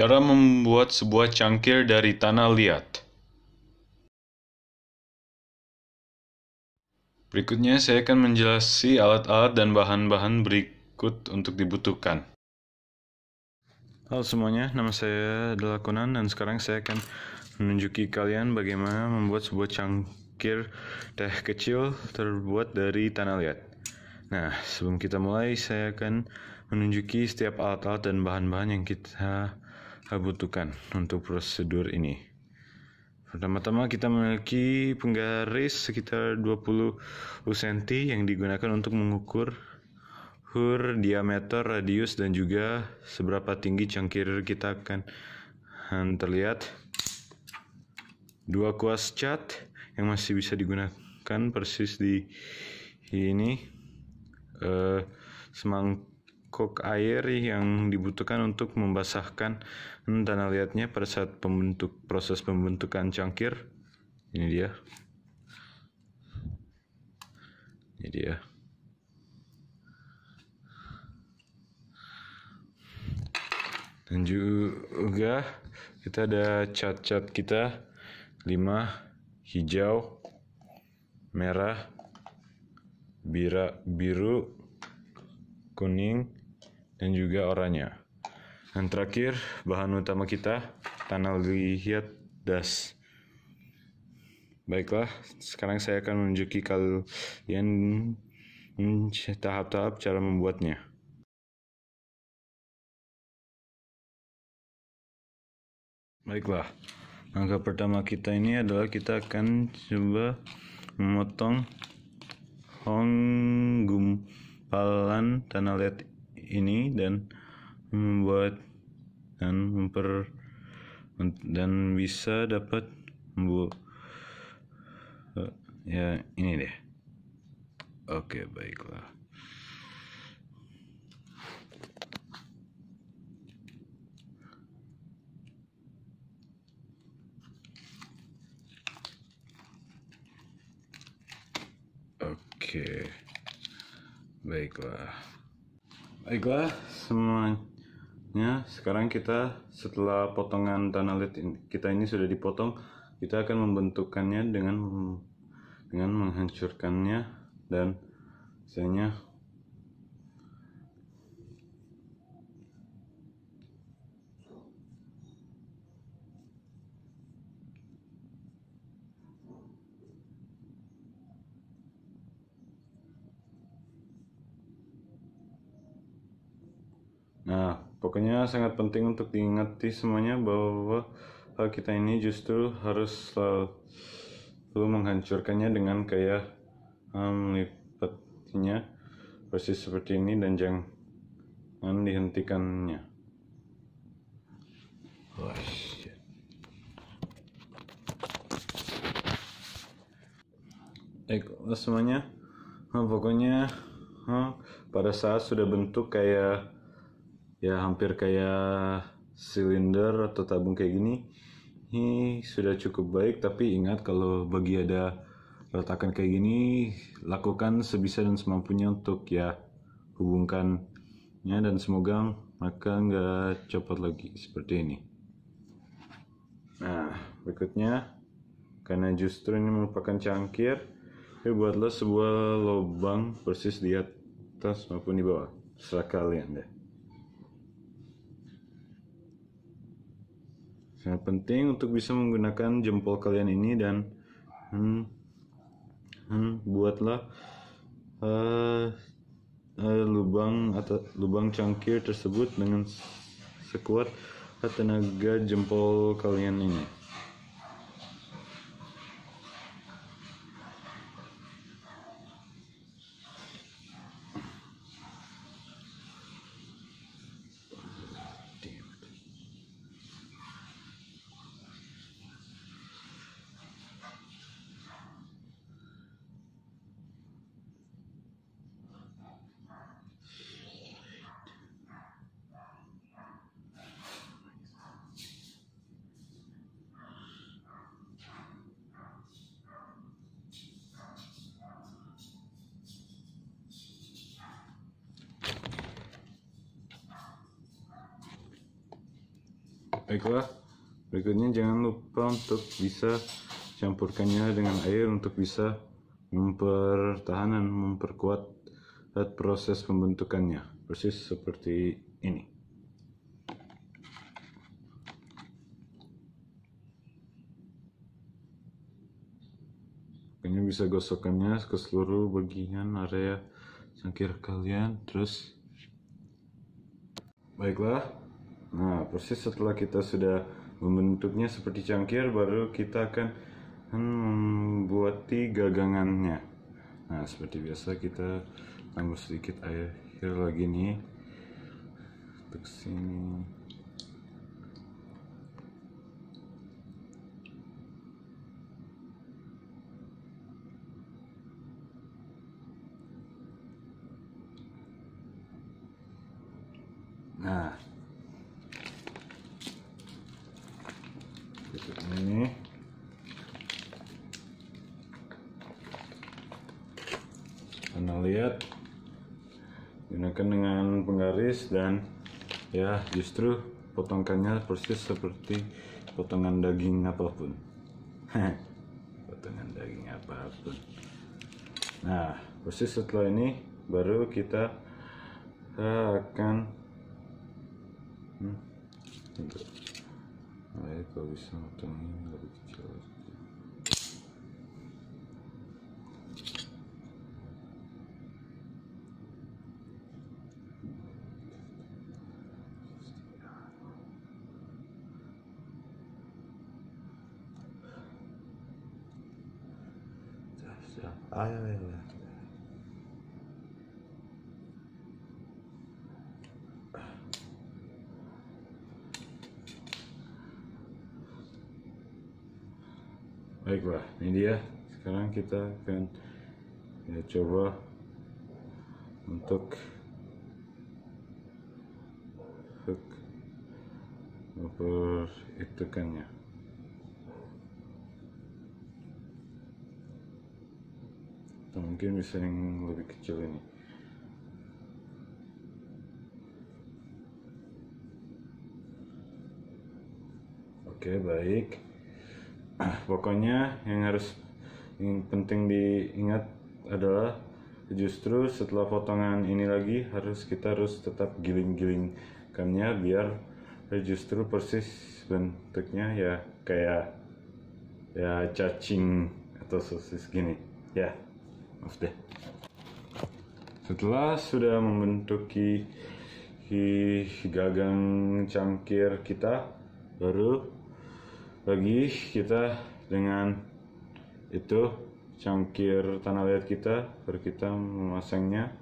Cara membuat sebuah cangkir dari tanah liat. Berikutnya saya akan menjelaskan alat-alat dan bahan-bahan berikut untuk dibutuhkan. Halo semuanya, nama saya adalah Conan dan sekarang saya akan menunjuki kalian bagaimana membuat sebuah cangkir teh kecil terbuat dari tanah liat. Nah, sebelum kita mulai, saya akan menunjuki setiap alat-alat dan bahan-bahan yang kita butuhkan untuk prosedur ini. Pertama-tama kita memiliki penggaris sekitar 20 cm yang digunakan untuk mengukur diameter, radius, dan juga seberapa tinggi cangkir kita akan terlihat. 2 kuas cat yang masih bisa digunakan persis di ini. Semangkuk air yang dibutuhkan untuk membasahkan tanah liatnya pada saat proses pembentukan cangkir. Ini dia. Dan juga kita ada cat-cat kita 5, hijau, merah, biru, kuning, dan juga oranye. Dan terakhir, bahan utama kita, tanah liat das. Baiklah, sekarang saya akan menunjuki kalian tahap-tahap cara membuatnya. Baiklah, langkah pertama kita ini adalah kita akan coba memotong gumpalan tanah liat ini dan membuat dan bisa dapat membuat ya ini deh. Oke, baiklah. Oke, baiklah semuanya. Sekarang kita setelah potongan tanah liat kita ini sudah dipotong, kita akan membentukkannya dengan menghancurkannya dan misalnya pokoknya sangat penting untuk diingati semuanya bahwa kita ini justru harus selalu menghancurkannya dengan kayak melipatnya persis seperti ini dan jangan dihentikannya. Baiklah semuanya, pokoknya pada saat sudah bentuk kayak hampir kayak silinder atau tabung kayak gini, ini sudah cukup baik. Tapi ingat, kalau bagi ada retakan kayak gini, lakukan sebisa dan semampunya untuk hubungkannya, dan semoga maka nggak copot lagi seperti ini. Nah, berikutnya, karena justru ini merupakan cangkir, buatlah sebuah lubang persis di atas maupun di bawah, terserah kalian deh. Sangat penting untuk bisa menggunakan jempol kalian ini dan buatlah lubang cangkir tersebut dengan sekuat tenaga jempol kalian ini. Baiklah, berikutnya jangan lupa untuk bisa campurkannya dengan air untuk bisa memperkuat proses pembentukannya, persis seperti ini. Kalian bisa gosokkannya ke seluruh bagian area cangkir kalian, terus baiklah. Nah, persis setelah kita sudah membentuknya seperti cangkir, baru kita akan membuati gagangannya. Nah, seperti biasa kita tambah sedikit air lagi nih untuk sini. Nah, ini Anda lihat, gunakan dengan penggaris dan ya justru potongkannya persis seperti potongan daging apapun. Potongan daging apapun. Nah, persis setelah ini baru kita akan kalau bisa potongnya lebih kecil. Baiklah, ini dia. Sekarang kita akan coba untuk memperhitungkannya. Atau mungkin bisa yang lebih kecil ini. Oke, baik. Pokoknya yang penting diingat adalah justru setelah potongan ini lagi kita harus tetap giling-gilingkannya biar justru persis bentuknya ya kayak ya cacing atau sosis gini ya. Maaf deh. Setelah sudah membentuki gagang cangkir kita, baru lagi kita dengan itu cangkir tanah liat kita, baru kita memasangnya.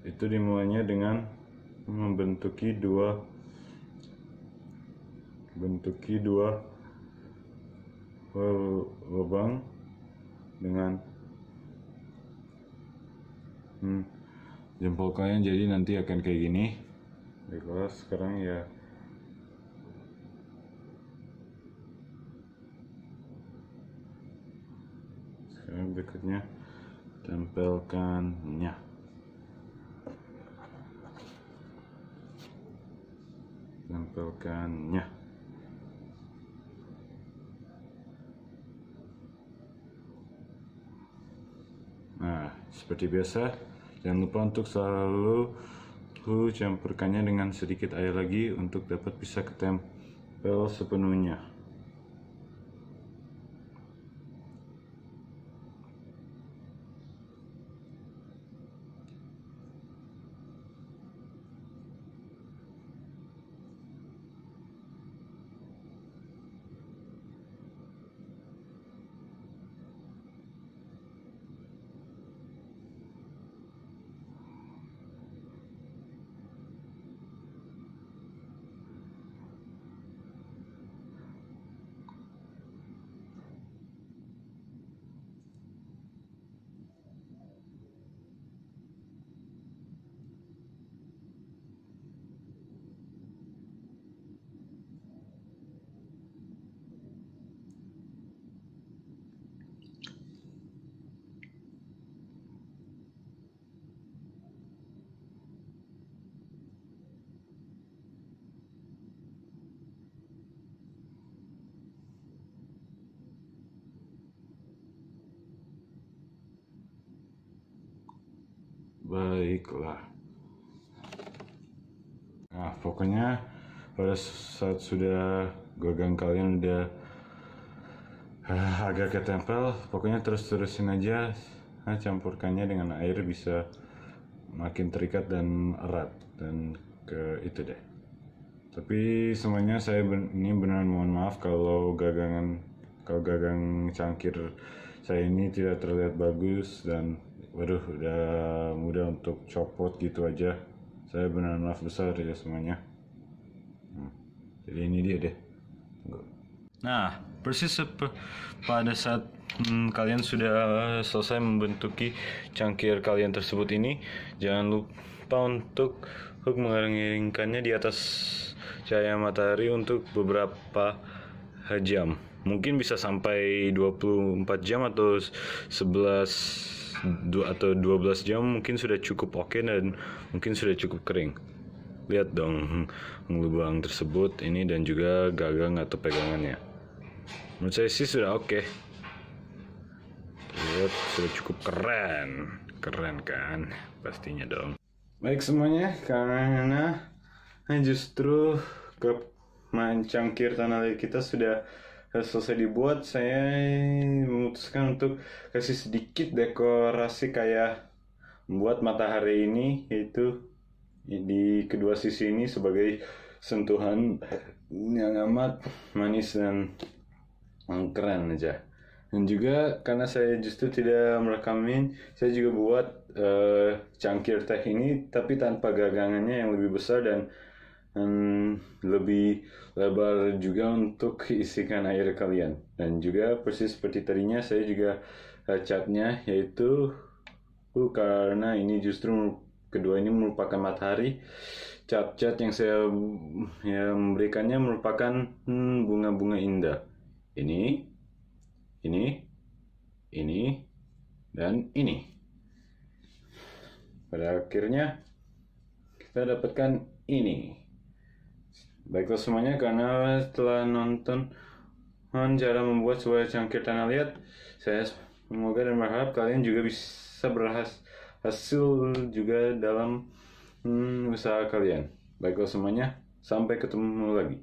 Itu dimulainya dengan membentuki dua lubang dengan jempol kalian, jadi nanti akan kayak gini. Baiklah, sekarang ya berikutnya tempelkannya. Nah, seperti biasa, jangan lupa untuk selalu campurkannya dengan sedikit air lagi untuk dapat bisa ketempel sepenuhnya. Baiklah. Nah, pokoknya pada saat sudah gagang kalian udah agak ketempel, pokoknya terus-terusin aja. Campurkannya dengan air bisa makin terikat dan erat dan ke itu deh. Tapi semuanya ini beneran mohon maaf kalau gagang cangkir saya ini tidak terlihat bagus dan waduh udah mudah untuk copot gitu aja. Saya beneran maaf besar ya semuanya. Jadi ini dia deh. Tunggu. Nah, persis pada saat kalian sudah selesai membentuki cangkir kalian tersebut ini, jangan lupa untuk mengeringkannya di atas cahaya matahari untuk beberapa jam. Mungkin bisa sampai 24 jam atau 12 jam mungkin sudah cukup oke dan mungkin sudah cukup kering. Lihat dong lubang tersebut ini dan juga gagang atau pegangannya. Menurut saya sih sudah oke. Lihat, sudah cukup keren kan? Pastinya dong. Baik semuanya, karena justru cangkir tanah liat kita sudah selesai dibuat, saya memutuskan untuk kasih sedikit dekorasi kayak membuat matahari ini, yaitu di kedua sisi ini sebagai sentuhan yang amat manis dan keren aja. Dan juga karena saya justru tidak merekamin, saya juga buat cangkir teh ini tapi tanpa gagangannya yang lebih besar dan lebih lebar juga untuk isikan air kalian. Dan juga persis seperti tadinya saya juga catnya, yaitu karena ini justru kedua ini merupakan matahari, cat yang saya memberikannya merupakan bunga-bunga indah. Ini, dan ini. Pada akhirnya kita dapatkan ini. Baiklah semuanya, karena setelah nonton cara membuat sebuah cangkir tanah liat, saya semoga dan berharap kalian juga bisa berhasil juga dalam usaha kalian. Baiklah semuanya, sampai ketemu lagi.